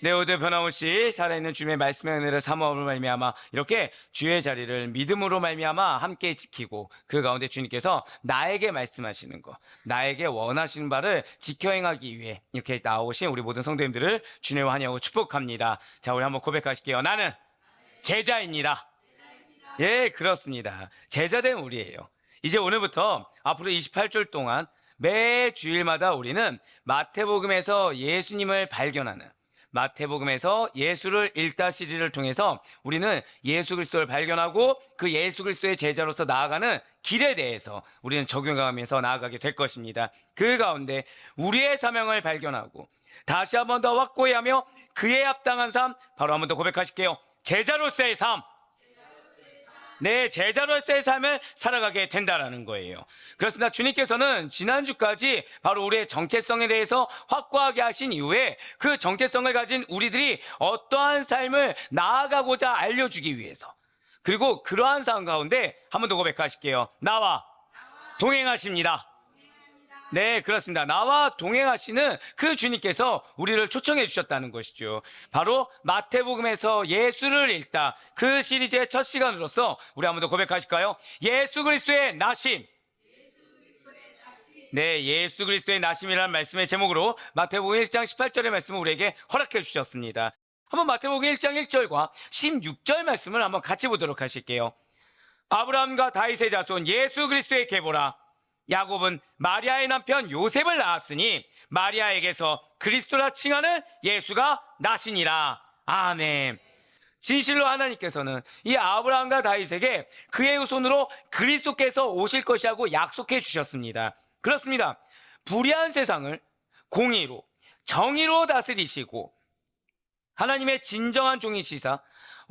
네, 오늘 변함없이 살아있는 주님의 말씀의 은혜를 사모함으로 말미암아 이렇게 주의 자리를 믿음으로 말미암아 함께 지키고 그 가운데 주님께서 나에게 말씀하시는 것, 나에게 원하시는 바를 지켜 행하기 위해 이렇게 나오신 우리 모든 성도님들을 주님과 환영하고 축복합니다. 자, 우리 한번 고백하실게요. 나는 제자입니다. 예, 그렇습니다. 제자된 우리예요. 이제 오늘부터 앞으로 28주 동안 매 주일마다 우리는 마태복음에서 예수님을 발견하는, 마태복음에서 예수를 읽다 시리즈를 통해서 우리는 예수 그리스도를 발견하고 그 예수 그리스도의 제자로서 나아가는 길에 대해서 우리는 적용하면서 나아가게 될 것입니다. 그 가운데 우리의 사명을 발견하고 다시 한 번 더 확고히 하며 그에 합당한 삶, 바로 한 번 더 고백하실게요. 제자로서의 삶. 네, 제자로서의 삶을 살아가게 된다라는 거예요. 그렇습니다. 주님께서는 지난주까지 바로 우리의 정체성에 대해서 확고하게 하신 이후에 그 정체성을 가진 우리들이 어떠한 삶을 나아가고자 알려주기 위해서, 그리고 그러한 상황 가운데 한 번 더 고백하실게요. 나와 동행하십니다. 네, 그렇습니다. 나와 동행하시는 그 주님께서 우리를 초청해 주셨다는 것이죠. 바로 마태복음에서 예수를 읽다 그 시리즈의 첫 시간으로서 우리 한번 더 고백하실까요? 예수 그리스도의 나심. 네, 예수 그리스도의 나심이라는 말씀의 제목으로 마태복음 1장 18절의 말씀을 우리에게 허락해 주셨습니다. 한번 마태복음 1장 1절과 16절 말씀을 한번 같이 보도록 하실게요. 아브라함과 다윗의 자손 예수 그리스도의 계보라. 야곱은 마리아의 남편 요셉을 낳았으니 마리아에게서 그리스도라 칭하는 예수가 나시니라. 아멘. 진실로 하나님께서는 이 아브라함과 다윗에게 그의 후손으로 그리스도께서 오실 것이라고 약속해 주셨습니다. 그렇습니다. 불의한 세상을 공의로, 정의로 다스리시고 하나님의 진정한 종이시사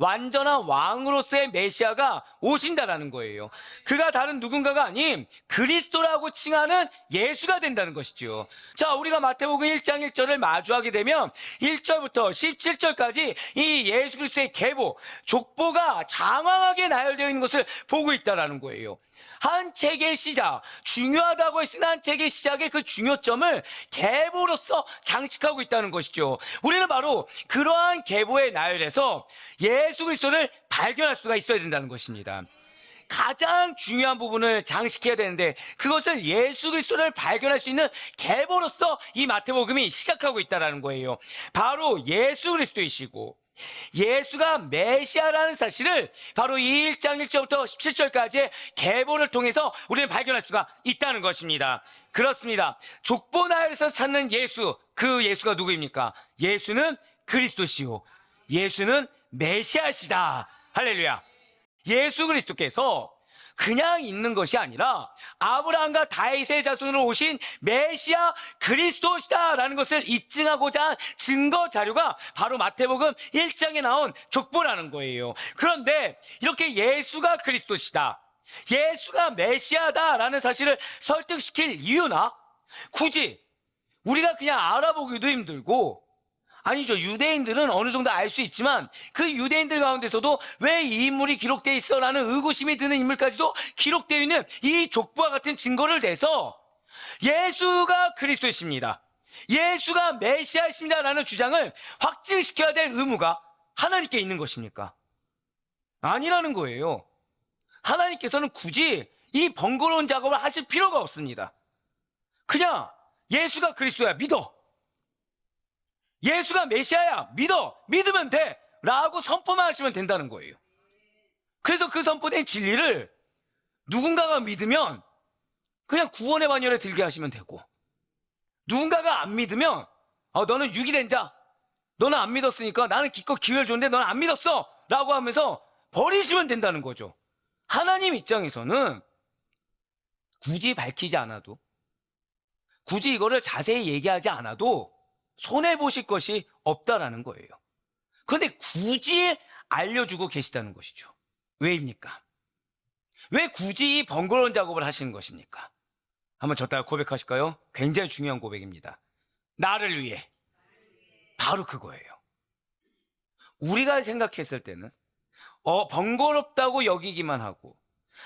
완전한 왕으로서의 메시아가 오신다라는 거예요. 그가 다른 누군가가 아닌 그리스도라고 칭하는 예수가 된다는 것이죠. 자, 우리가 마태복음 1장 1절을 마주하게 되면 1절부터 17절까지 이 예수 그리스도의 계보, 족보가 장황하게 나열되어 있는 것을 보고 있다라는 거예요. 한 책의 시작, 중요하다고 했으나 한 책의 시작의 그 중요점을 계보로서 장식하고 있다는 것이죠. 우리는 바로 그러한 계보의 나열에서 예수 그리스도를 발견할 수가 있어야 된다는 것입니다. 가장 중요한 부분을 장식해야 되는데 그것을 예수 그리스도를 발견할 수 있는 계보로서 이 마태복음이 시작하고 있다는 거예요. 바로 예수 그리스도이시고 예수가 메시아라는 사실을 바로 이 1장 1절부터 17절까지의 계보를 통해서 우리는 발견할 수가 있다는 것입니다. 그렇습니다. 족보 나열에서 찾는 예수, 그 예수가 누구입니까? 예수는 그리스도시요, 예수는 메시아시다. 할렐루야. 예수 그리스도께서 그냥 있는 것이 아니라 아브라함과 다윗의 자손으로 오신 메시아 그리스도시다라는 것을 입증하고자 한 증거 자료가 바로 마태복음 1장에 나온 족보라는 거예요. 그런데 이렇게 예수가 그리스도시다, 예수가 메시아다라는 사실을 설득시킬 이유나 굳이 우리가 그냥 알아보기도 힘들고, 아니죠, 유대인들은 어느 정도 알 수 있지만 그 유대인들 가운데서도 왜 이 인물이 기록되어 있어? 라는 의구심이 드는 인물까지도 기록되어 있는 이 족보와 같은 증거를 대서 예수가 그리스도이십니다, 예수가 메시아이십니다 라는 주장을 확증시켜야 될 의무가 하나님께 있는 것입니까? 아니라는 거예요. 하나님께서는 굳이 이 번거로운 작업을 하실 필요가 없습니다. 그냥 예수가 그리스도야, 믿어. 예수가 메시아야, 믿어. 믿으면 돼 라고 선포만 하시면 된다는 거예요. 그래서 그 선포된 진리를 누군가가 믿으면 그냥 구원의 반열에 들게 하시면 되고, 누군가가 안 믿으면 너는 유기된 자, 너는 안 믿었으니까 나는 기껏 기회를 줬는데 너는 안 믿었어 라고 하면서 버리시면 된다는 거죠. 하나님 입장에서는 굳이 밝히지 않아도, 굳이 이거를 자세히 얘기하지 않아도 손해보실 것이 없다라는 거예요. 그런데 굳이 알려주고 계시다는 것이죠. 왜입니까? 왜 굳이 이 번거로운 작업을 하시는 것입니까? 한번 저따가 고백하실까요? 굉장히 중요한 고백입니다. 나를 위해. 바로 그거예요. 우리가 생각했을 때는 번거롭다고 여기기만 하고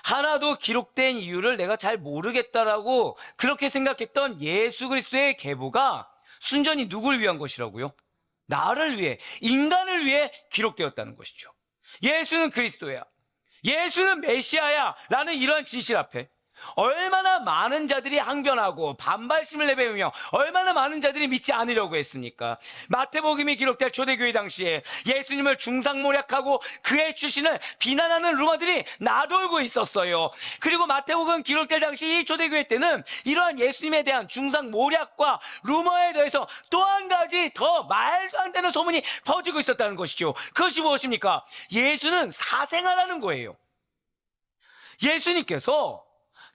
하나도 기록된 이유를 내가 잘 모르겠다라고 그렇게 생각했던 예수 그리스도의 계보가 순전히 누굴 위한 것이라고요? 나를 위해, 인간을 위해 기록되었다는 것이죠. 예수는 그리스도야, 예수는 메시아야 라는 이러한 진실 앞에 얼마나 많은 자들이 항변하고 반발심을 내배우며 얼마나 많은 자들이 믿지 않으려고 했습니까? 마태복음이 기록될 초대교회 당시에 예수님을 중상모략하고 그의 출신을 비난하는 루머들이 나돌고 있었어요. 그리고 마태복음 기록될 당시 이 초대교회 때는 이러한 예수님에 대한 중상모략과 루머에 대해서 또 한 가지 더 말도 안 되는 소문이 퍼지고 있었다는 것이죠. 그것이 무엇입니까? 예수는 사생아라는 거예요. 예수님께서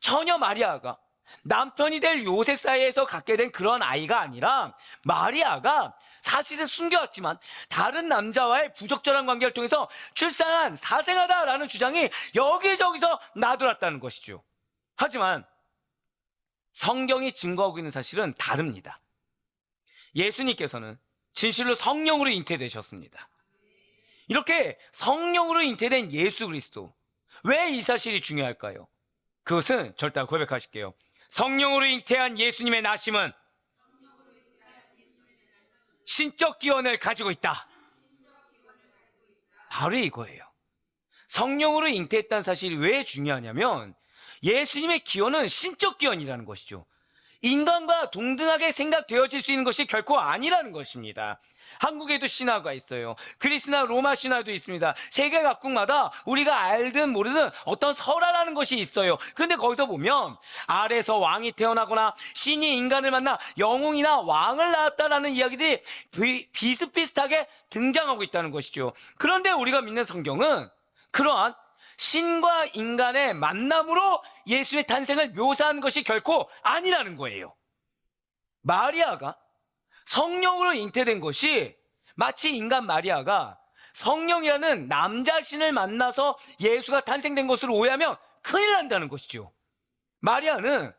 처녀 마리아가 남편이 될 요셉 사이에서 갖게 된 그런 아이가 아니라 마리아가 사실은 숨겨왔지만 다른 남자와의 부적절한 관계를 통해서 출산한 사생아다라는 주장이 여기저기서 나돌았다는 것이죠. 하지만 성경이 증거하고 있는 사실은 다릅니다. 예수님께서는 진실로 성령으로 잉태되셨습니다. 이렇게 성령으로 잉태된 예수 그리스도, 왜 이 사실이 중요할까요? 그것은 절대 고백하실게요. 성령으로 잉태한 예수님의 나심은 신적 기원을 가지고 있다. 바로 이거예요. 성령으로 잉태했다는 사실이 왜 중요하냐면 예수님의 기원은 신적 기원이라는 것이죠. 인간과 동등하게 생각되어질 수 있는 것이 결코 아니라는 것입니다. 한국에도 신화가 있어요. 그리스나 로마 신화도 있습니다. 세계 각국마다 우리가 알든 모르든 어떤 설화라는 것이 있어요. 그런데 거기서 보면 아래서 왕이 태어나거나 신이 인간을 만나 영웅이나 왕을 낳았다라는 이야기들이 비슷비슷하게 등장하고 있다는 것이죠. 그런데 우리가 믿는 성경은 그러한 신과 인간의 만남으로 예수의 탄생을 묘사한 것이 결코 아니라는 거예요. 마리아가 성령으로 잉태된 것이 마치 인간 마리아가 성령이라는 남자신을 만나서 예수가 탄생된 것으로 오해하면 큰일 난다는 것이죠. 마리아는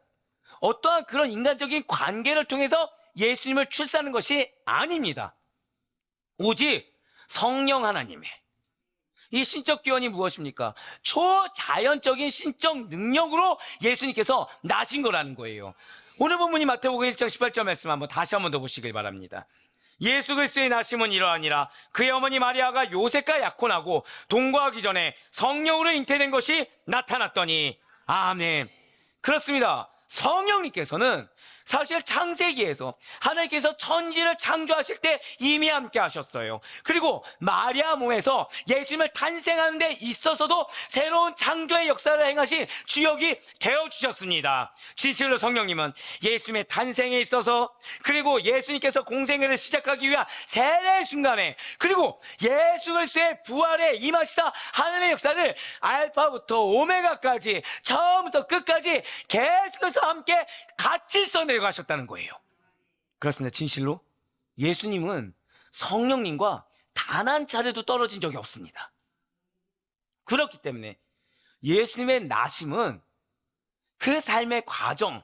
어떠한 그런 인간적인 관계를 통해서 예수님을 출산하는 것이 아닙니다. 오직 성령 하나님의 이 신적 기원이 무엇입니까? 초자연적인 신적 능력으로 예수님께서 나신 거라는 거예요. 오늘 본문이 마태복음 1장 18절 말씀 다시 한번 더 보시길 바랍니다. 예수 그리스도의 나심은 이러하니라. 그의 어머니 마리아가 요셉과 약혼하고 동거하기 전에 성령으로 잉태된 것이 나타났더니. 아멘. 그렇습니다. 성령님께서는 사실 창세기에서 하나님께서 천지를 창조하실 때 이미 함께 하셨어요. 그리고 마리아 몸에서 예수님을 탄생하는 데 있어서도 새로운 창조의 역사를 행하신 주역이 되어주셨습니다. 진실로 성령님은 예수님의 탄생에 있어서, 그리고 예수님께서 공생애를 시작하기 위한 세례의 순간에, 그리고 예수 그리스도의 부활에 임하시사 하나님의 역사를 알파부터 오메가까지 처음부터 끝까지 계속해서 함께 같이 써내려 가셨다는 거예요. 그렇습니다. 진실로 예수님은 성령님과 단 한 차례도 떨어진 적이 없습니다. 그렇기 때문에 예수님의 나심은 그 삶의 과정,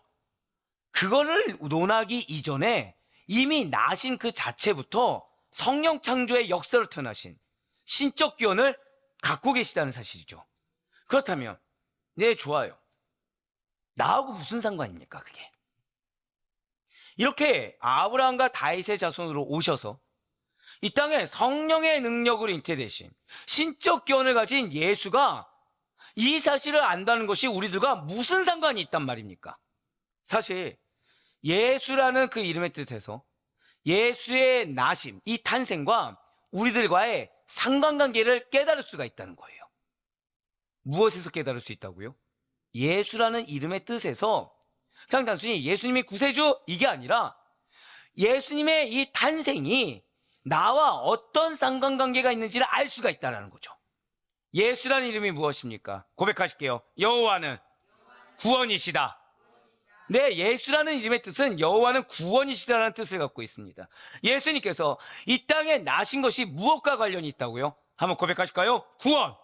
그거를 논하기 이전에 이미 나신 그 자체부터 성령 창조의 역사를 터나신 신적 기원을 갖고 계시다는 사실이죠. 그렇다면 네, 좋아요. 나하고 무슨 상관입니까, 그게? 이렇게 아브라함과 다윗의 자손으로 오셔서 이 땅에 성령의 능력으로 잉태되신 신적 기원을 가진 예수가 이 사실을 안다는 것이 우리들과 무슨 상관이 있단 말입니까? 사실 예수라는 그 이름의 뜻에서 예수의 나심, 이 탄생과 우리들과의 상관관계를 깨달을 수가 있다는 거예요. 무엇에서 깨달을 수 있다고요? 예수라는 이름의 뜻에서 그냥 단순히 예수님이 구세주 이게 아니라 예수님의 이 탄생이 나와 어떤 상관관계가 있는지를 알 수가 있다는 거죠. 예수라는 이름이 무엇입니까? 고백하실게요. 여호와는 구원이시다. 네, 예수라는 이름의 뜻은 여호와는 구원이시다라는 뜻을 갖고 있습니다. 예수님께서 이 땅에 나신 것이 무엇과 관련이 있다고요? 한번 고백하실까요? 구원.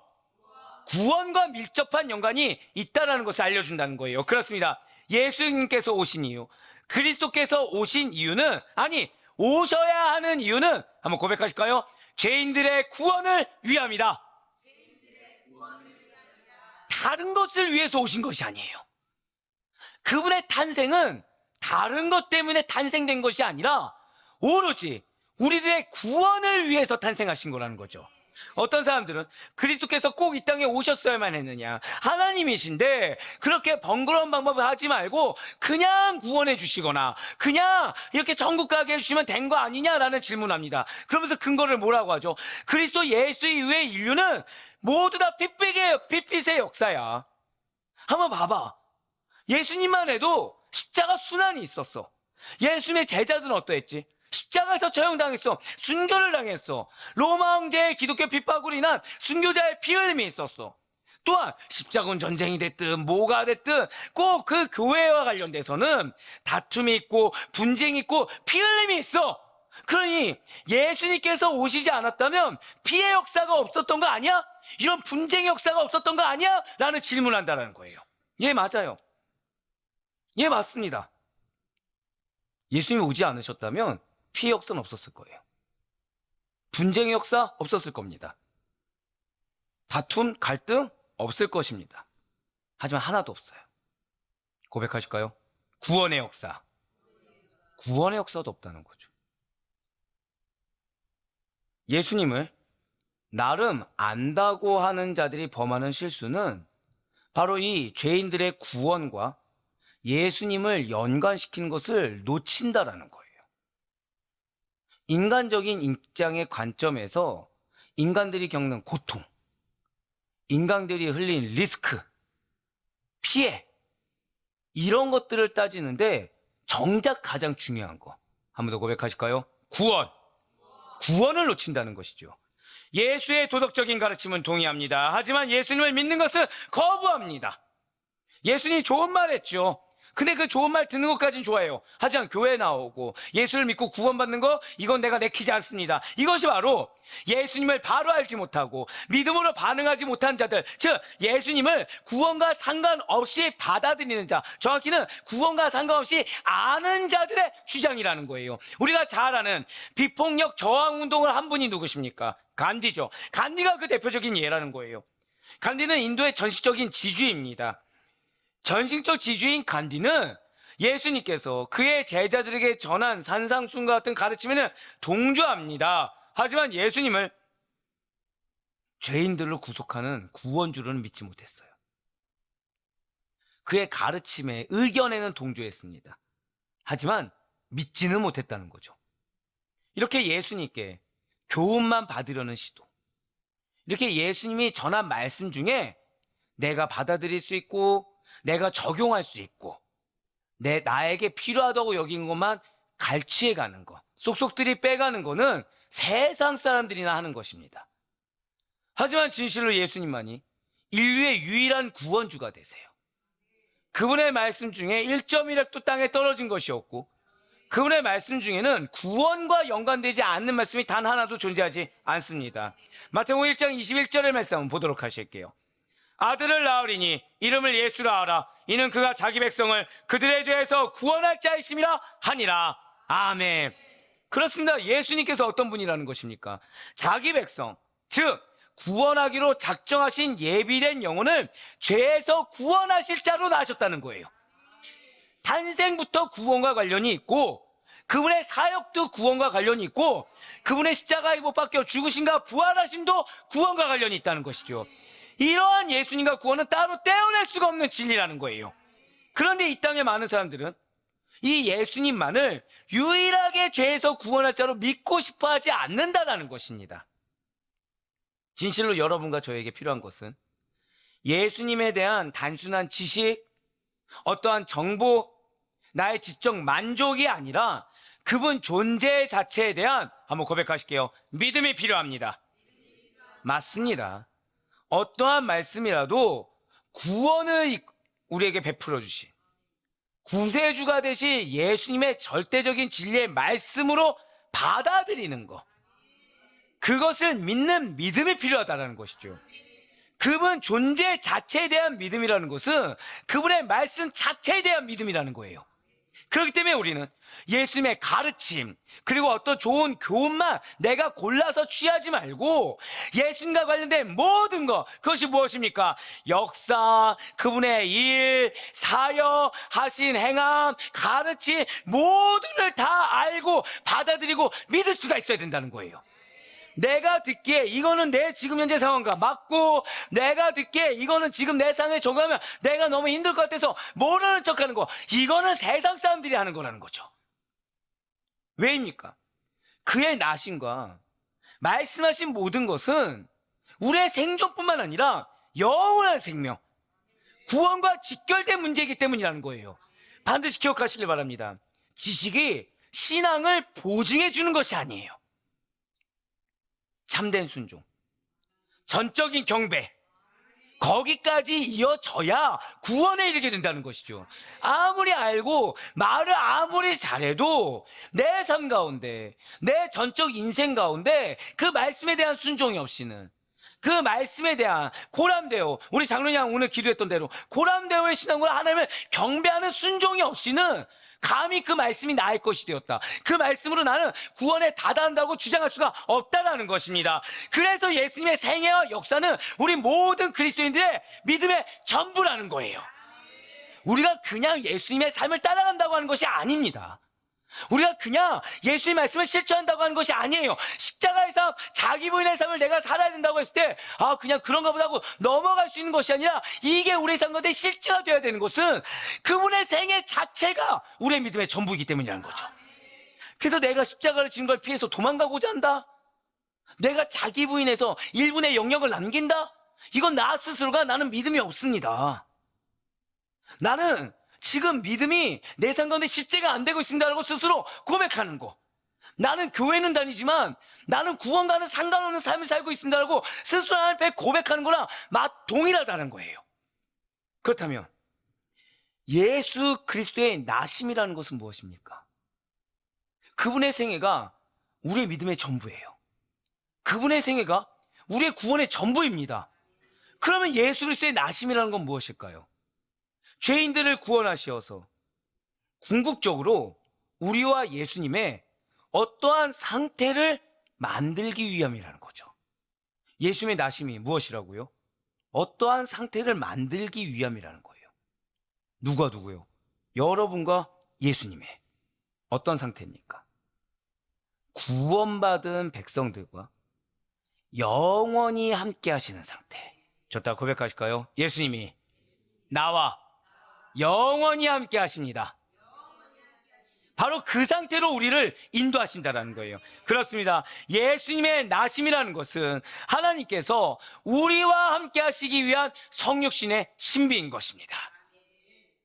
구원과 밀접한 연관이 있다는 것을 알려준다는 거예요. 그렇습니다. 예수님께서 오신 이유, 그리스도께서 오신 이유는, 아니 오셔야 하는 이유는 한번 고백하실까요? 죄인들의 구원을 위함이다. 다른 것을 위해서 오신 것이 아니에요. 그분의 탄생은 다른 것 때문에 탄생된 것이 아니라 오로지 우리들의 구원을 위해서 탄생하신 거라는 거죠. 어떤 사람들은 그리스도께서 꼭 이 땅에 오셨어야만 했느냐, 하나님이신데 그렇게 번거로운 방법을 하지 말고 그냥 구원해 주시거나 그냥 이렇게 천국 가게 해주시면 된 거 아니냐라는 질문합니다. 그러면서 근거를 뭐라고 하죠? 그리스도 예수 이후의 인류는 모두 다 핏빛의 역사야. 한번 봐봐. 예수님만 해도 십자가 순환이 있었어. 예수님의 제자들은 어떠했지? 십자가에서 처형당했어. 순교를 당했어. 로마 황제의 기독교 핍박으로 인한 순교자의 피 흘림이 있었어. 또한 십자군 전쟁이 됐든 뭐가 됐든 꼭 그 교회와 관련돼서는 다툼이 있고 분쟁이 있고 피 흘림이 있어. 그러니 예수님께서 오시지 않았다면 피의 역사가 없었던 거 아니야? 이런 분쟁의 역사가 없었던 거 아니야? 라는 질문을 한다는 거예요. 예, 맞아요. 예, 맞습니다. 예수님이 오지 않으셨다면 피의 역사는 없었을 거예요. 분쟁의 역사 없었을 겁니다. 다툼, 갈등 없을 것입니다. 하지만 하나도 없어요. 고백하실까요? 구원의 역사. 구원의 역사도 없다는 거죠. 예수님을 나름 안다고 하는 자들이 범하는 실수는 바로 이 죄인들의 구원과 예수님을 연관시키는 것을 놓친다라는 거예요. 인간적인 입장의 관점에서 인간들이 겪는 고통, 인간들이 흘린 리스크, 피해, 이런 것들을 따지는데 정작 가장 중요한 거, 한 번 더 고백하실까요? 구원을 놓친다는 것이죠. 예수의 도덕적인 가르침은 동의합니다. 하지만 예수님을 믿는 것을 거부합니다. 예수님이 좋은 말 했죠. 근데 그 좋은 말 듣는 것까지는 좋아요. 하지만 교회 나오고 예수를 믿고 구원받는 거, 이건 내가 내키지 않습니다. 이것이 바로 예수님을 바로 알지 못하고 믿음으로 반응하지 못한 자들, 즉 예수님을 구원과 상관없이 받아들이는 자, 정확히는 구원과 상관없이 아는 자들의 주장이라는 거예요. 우리가 잘 아는 비폭력 저항 운동을 한 분이 누구십니까? 간디죠. 간디가 그 대표적인 예라는 거예요. 간디는 인도의 전식적인 지주입니다. 전식적 지주인 간디는 예수님께서 그의 제자들에게 전한 산상순과 같은 가르침에는 동조합니다. 하지만 예수님을 죄인들로 구속하는 구원주로는 믿지 못했어요. 그의 가르침에, 의견에는 동조했습니다. 하지만 믿지는 못했다는 거죠. 이렇게 예수님께 교훈만 받으려는 시도, 이렇게 예수님이 전한 말씀 중에 내가 받아들일 수 있고 내가 적용할 수 있고 나에게 필요하다고 여긴 것만 갈취해가는 것, 쏙쏙들이 빼가는 거는 세상 사람들이나 하는 것입니다. 하지만 진실로 예수님만이 인류의 유일한 구원주가 되세요. 그분의 말씀 중에 1.1획도 땅에 떨어진 것이 없고 그분의 말씀 중에는 구원과 연관되지 않는 말씀이 단 하나도 존재하지 않습니다. 마태복음 1장 21절의 말씀 한번 보도록 하실게요. 아들을 낳으리니 이름을 예수라 하라. 이는 그가 자기 백성을 그들의 죄에서 구원할 자이심이라 하니라. 아멘. 그렇습니다. 예수님께서 어떤 분이라는 것입니까? 자기 백성, 즉 구원하기로 작정하신 예비된 영혼을 죄에서 구원하실 자로 나셨다는 거예요. 탄생부터 구원과 관련이 있고 그분의 사역도 구원과 관련이 있고 그분의 십자가에 못 박혀 죽으심과 부활하심도 구원과 관련이 있다는 것이죠. 이러한 예수님과 구원은 따로 떼어낼 수가 없는 진리라는 거예요. 그런데 이 땅의 많은 사람들은 이 예수님만을 유일하게 죄에서 구원할 자로 믿고 싶어 하지 않는다는 것입니다. 진실로 여러분과 저에게 필요한 것은 예수님에 대한 단순한 지식, 어떠한 정보, 나의 지적 만족이 아니라 그분 존재 자체에 대한, 한번 고백하실게요, 믿음이 필요합니다. 맞습니다. 어떠한 말씀이라도 구원을 우리에게 베풀어 주신 구세주가 되신 예수님의 절대적인 진리의 말씀으로 받아들이는 것, 그것을 믿는 믿음이 필요하다는 것이죠. 그분 존재 자체에 대한 믿음이라는 것은 그분의 말씀 자체에 대한 믿음이라는 거예요. 그렇기 때문에 우리는 예수님의 가르침, 그리고 어떤 좋은 교훈만 내가 골라서 취하지 말고 예수님과 관련된 모든 것, 그것이 무엇입니까? 역사, 그분의 일, 사역, 하신 행함, 가르침, 모두를 다 알고 받아들이고 믿을 수가 있어야 된다는 거예요. 내가 듣기에 이거는 내 지금 현재 상황과 맞고, 내가 듣기에 이거는 지금 내 상황에 적용하면 내가 너무 힘들 것 같아서 모르는 척하는 거, 이거는 세상 사람들이 하는 거라는 거죠. 왜입니까? 그의 나심과 말씀하신 모든 것은 우리의 생존뿐만 아니라 영원한 생명, 구원과 직결된 문제이기 때문이라는 거예요. 반드시 기억하시길 바랍니다. 지식이 신앙을 보증해 주는 것이 아니에요. 참된 순종, 전적인 경배, 거기까지 이어져야 구원에 이르게 된다는 것이죠. 아무리 알고 말을 아무리 잘해도 내 삶 가운데, 내 전적 인생 가운데 그 말씀에 대한 순종이 없이는, 그 말씀에 대한 고람되어, 우리 장로님 오늘 기도했던 대로 고람되어의 신앙으로 하나님을 경배하는 순종이 없이는 감히 그 말씀이 나의 것이 되었다, 그 말씀으로 나는 구원에 다다른다고 주장할 수가 없다라는 것입니다. 그래서 예수님의 생애와 역사는 우리 모든 그리스도인들의 믿음의 전부라는 거예요. 우리가 그냥 예수님의 삶을 따라간다고 하는 것이 아닙니다. 우리가 그냥 예수의 말씀을 실천한다고 하는 것이 아니에요. 십자가의 삶, 자기 부인의 삶을 내가 살아야 된다고 했을 때 그냥 그런가 보다 하고 넘어갈 수 있는 것이 아니라, 이게 우리의 삶 가운데 실제가 되어야 되는 것은 그분의 생애 자체가 우리의 믿음의 전부이기 때문이라는 거죠. 그래서 내가 십자가를 지는 걸 피해서 도망가고자 한다, 내가 자기 부인에서 일분의 영역을 남긴다, 이건 나 스스로가 나는 믿음이 없습니다. 나는 지금 믿음이 내 삶 가운데 실제가 안 되고 있습니다라고 스스로 고백하는 거, 나는 교회는 다니지만 나는 구원과는 상관없는 삶을 살고 있습니다라고 스스로 하나님 앞에 고백하는 거랑 동일하다는 거예요. 그렇다면 예수 그리스도의 나심이라는 것은 무엇입니까? 그분의 생애가 우리의 믿음의 전부예요. 그분의 생애가 우리의 구원의 전부입니다. 그러면 예수 그리스도의 나심이라는 건 무엇일까요? 죄인들을 구원하시어서 궁극적으로 우리와 예수님의 어떠한 상태를 만들기 위함이라는 거죠. 예수님의 나심이 무엇이라고요? 어떠한 상태를 만들기 위함이라는 거예요. 누구요? 여러분과 예수님의 어떤 상태입니까? 구원받은 백성들과 영원히 함께 하시는 상태. 좋다 고백하실까요? 예수님이 나와 영원히 함께 하십니다. 바로 그 상태로 우리를 인도하신다는 거예요. 그렇습니다. 예수님의 나심이라는 것은 하나님께서 우리와 함께 하시기 위한 성육신의 신비인 것입니다.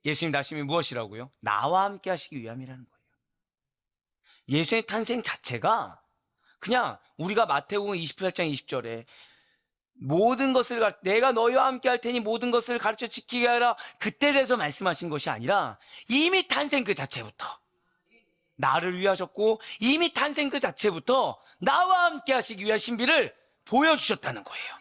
예수님 나심이 무엇이라고요? 나와 함께 하시기 위함이라는 거예요. 예수의 탄생 자체가 그냥 우리가 마태복음 28장 20절에 모든 것을 내가 너희와 함께 할 테니 모든 것을 가르쳐 지키게 하라, 그때 대해서 말씀하신 것이 아니라 이미 탄생 그 자체부터 나를 위하셨고, 이미 탄생 그 자체부터 나와 함께 하시기 위한 신비를 보여주셨다는 거예요.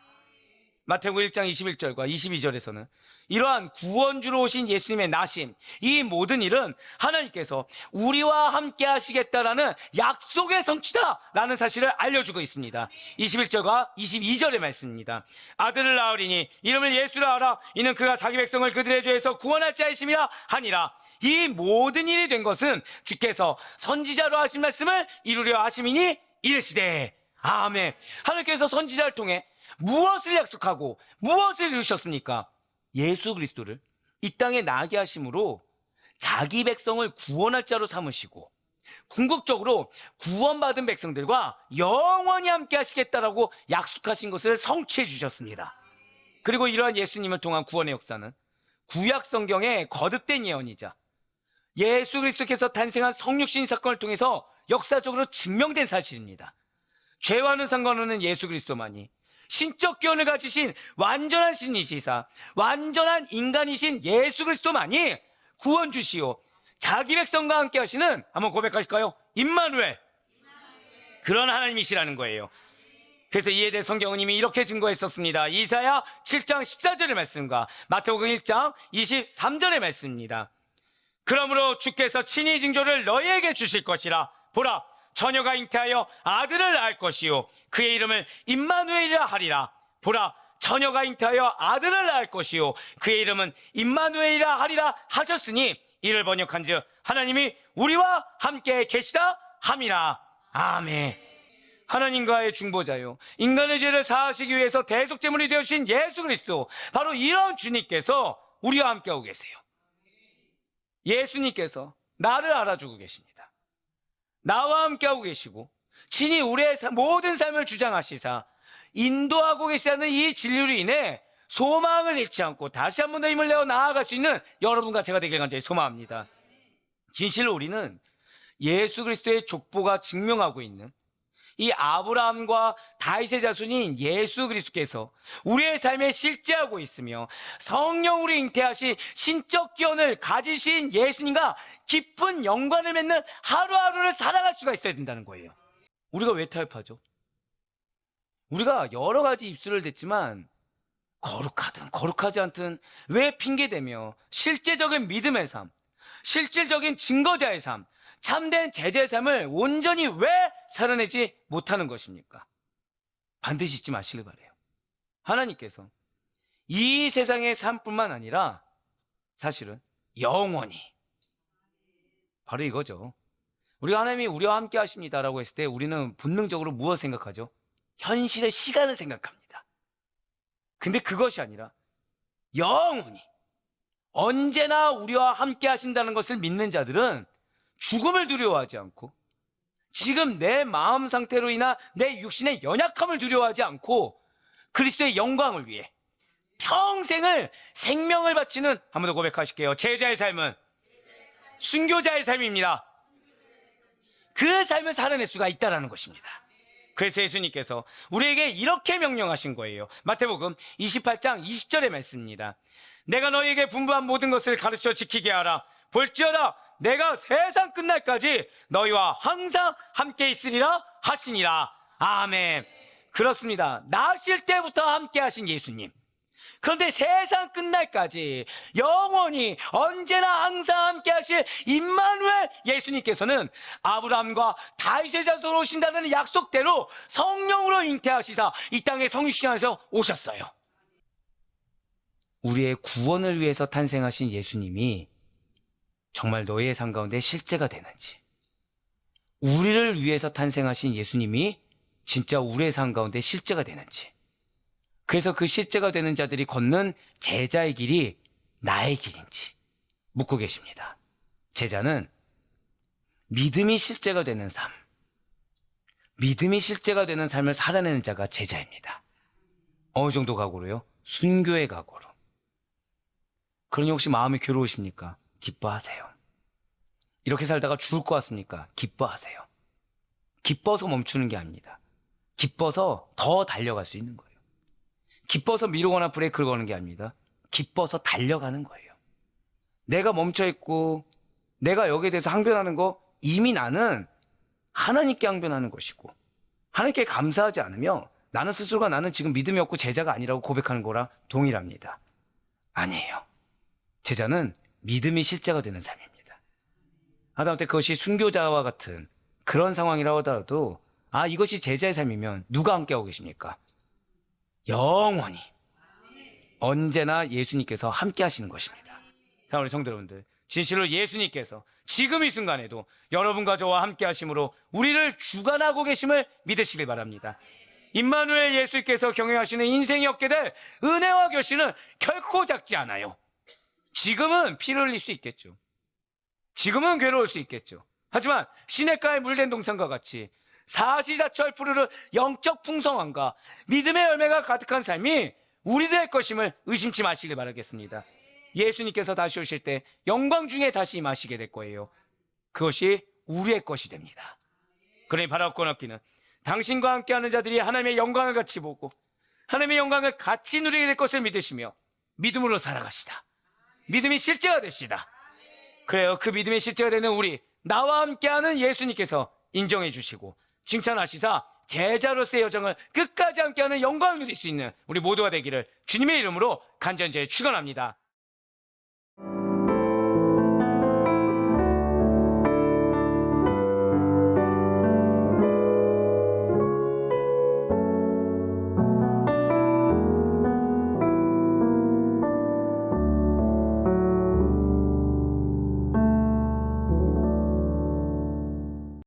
마태복음 1장 21절과 22절에서는 이러한 구원주로 오신 예수님의 나심, 이 모든 일은 하나님께서 우리와 함께 하시겠다라는 약속의 성취다라는 사실을 알려주고 있습니다. 21절과 22절의 말씀입니다. 아들을 낳으리니 이름을 예수라 하라. 이는 그가 자기 백성을 그들의 죄에서 구원할 자이심이라 하니라. 이 모든 일이 된 것은 주께서 선지자로 하신 말씀을 이루려 하심이니 이르시되. 아멘. 하나님께서 선지자를 통해 무엇을 약속하고 무엇을 이루셨습니까? 예수 그리스도를 이 땅에 나게 하심으로 자기 백성을 구원할 자로 삼으시고, 궁극적으로 구원받은 백성들과 영원히 함께 하시겠다라고 약속하신 것을 성취해 주셨습니다. 그리고 이러한 예수님을 통한 구원의 역사는 구약 성경의 거듭된 예언이자 예수 그리스도께서 탄생한 성육신 사건을 통해서 역사적으로 증명된 사실입니다. 죄와는 상관없는 예수 그리스도만이 신적 기원을 가지신 완전한 신이시사 완전한 인간이신 예수 그리스도만이 구원주시오 자기 백성과 함께 하시는, 한번 고백하실까요? 임마누엘, 그런 하나님이시라는 거예요. 그래서 이에 대해 성경은 이미 이렇게 증거했었습니다. 이사야 7장 14절의 말씀과 마태복음 1장 23절의 말씀입니다. 그러므로 주께서 친히 징조를 너희에게 주실 것이라. 보라, 처녀가 잉태하여 아들을 낳을 것이요 그의 이름을 임마누엘이라 하리라. 보라, 처녀가 잉태하여 아들을 낳을 것이요 그의 이름은 임마누엘이라 하리라 하셨으니 이를 번역한즉 하나님이 우리와 함께 계시다 함이라. 아멘. 하나님과의 중보자요, 인간의 죄를 사하시기 위해서 대속제물이 되어주신 예수 그리스도, 바로 이런 주님께서 우리와 함께하고 계세요. 예수님께서 나를 알아주고 계십니다. 나와 함께하고 계시고 친히 우리의 모든 삶을 주장하시사 인도하고 계시다는 이 진리로 인해 소망을 잃지 않고 다시 한 번 더 힘을 내어 나아갈 수 있는 여러분과 제가 되길 간절히 소망합니다. 진실로 우리는 예수 그리스도의 족보가 증명하고 있는 이 아브라함과 다윗의 자손인 예수 그리스도께서 우리의 삶에 실제하고 있으며 성령으로 잉태하신 신적 기원을 가지신 예수님과 깊은 연관을 맺는 하루하루를 살아갈 수가 있어야 된다는 거예요. 우리가 왜 타협하죠? 우리가 여러 가지 입술을 댔지만 거룩하든 거룩하지 않든 왜 핑계대며 실제적인 믿음의 삶, 실질적인 증거자의 삶, 참된 제자의 삶을 온전히 왜 살아내지 못하는 것입니까? 반드시 잊지 마시길 바라요. 하나님께서 이 세상의 삶뿐만 아니라 사실은 영원히, 바로 이거죠. 우리가 하나님이 우리와 함께 하십니다라고 했을 때 우리는 본능적으로 무엇을 생각하죠? 현실의 시간을 생각합니다. 근데 그것이 아니라 영원히 언제나 우리와 함께 하신다는 것을 믿는 자들은 죽음을 두려워하지 않고, 지금 내 마음 상태로 인한 내 육신의 연약함을 두려워하지 않고 그리스도의 영광을 위해 평생을 생명을 바치는, 한 번 더 고백하실게요. 제자의 삶은 순교자의 삶입니다. 그 삶을 살아낼 수가 있다는 것입니다. 그래서 예수님께서 우리에게 이렇게 명령하신 거예요. 마태복음 28장 20절의 말씀입니다. 내가 너희에게 분부한 모든 것을 가르쳐 지키게 하라. 볼지어다 내가 세상 끝날까지 너희와 항상 함께 있으리라 하시니라. 아멘. 그렇습니다. 나실 때부터 함께 하신 예수님, 그런데 세상 끝날까지 영원히 언제나 항상 함께 하실 임마누엘 예수님께서는 아브라함과 다윗의 자손으로 오신다는 약속대로 성령으로 잉태하시사 이 땅에 성육신하셔서 오셨어요. 우리의 구원을 위해서 탄생하신 예수님이 정말 너희의 삶 가운데 실제가 되는지, 우리를 위해서 탄생하신 예수님이 진짜 우리의 삶 가운데 실제가 되는지, 그래서 그 실제가 되는 자들이 걷는 제자의 길이 나의 길인지 묻고 계십니다. 제자는 믿음이 실제가 되는 삶, 믿음이 실제가 되는 삶을 살아내는 자가 제자입니다. 어느 정도 각오로요? 순교의 각오로. 그러니 혹시 마음이 괴로우십니까? 기뻐하세요. 이렇게 살다가 죽을 것 같습니까? 기뻐하세요. 기뻐서 멈추는 게 아닙니다. 기뻐서 더 달려갈 수 있는 거예요. 기뻐서 미루거나 브레이크를 거는 게 아닙니다. 기뻐서 달려가는 거예요. 내가 멈춰있고 내가 여기에 대해서 항변하는 거, 이미 나는 하나님께 항변하는 것이고, 하나님께 감사하지 않으며 나는 스스로가 나는 지금 믿음이 없고 제자가 아니라고 고백하는 거랑 동일합니다. 아니에요. 제자는 믿음이 실제가 되는 삶입니다. 하다못해 그것이 순교자와 같은 그런 상황이라고 하더라도, 이것이 제자의 삶이면 누가 함께하고 계십니까? 영원히 언제나 예수님께서 함께 하시는 것입니다. 사랑하는 성도 여러분들, 진실로 예수님께서 지금 이 순간에도 여러분과 저와 함께 하심으로 우리를 주관하고 계심을 믿으시길 바랍니다. 임마누엘 예수님께서 경영하시는 인생이 얻게 될 은혜와 결실은 결코 작지 않아요. 지금은 피를 흘릴 수 있겠죠. 지금은 괴로울 수 있겠죠. 하지만 시냇가에 물된 동산과 같이 사시사철 푸르르 영적 풍성함과 믿음의 열매가 가득한 삶이 우리들의 것임을 의심치 마시길 바라겠습니다. 예수님께서 다시 오실 때 영광 중에 다시 임하시게 될 거예요. 그것이 우리의 것이 됩니다. 그러니 바라옵고 얻기는 당신과 함께하는 자들이 하나님의 영광을 같이 보고 하나님의 영광을 같이 누리게 될 것을 믿으시며 믿음으로 살아가시다. 믿음이 실제가 됩시다. 그래요. 그 믿음이 실제가 되는 우리, 나와 함께하는 예수님께서 인정해 주시고 칭찬하시사 제자로서의 여정을 끝까지 함께하는 영광을 누릴 수 있는 우리 모두가 되기를 주님의 이름으로 간절히 축원합니다.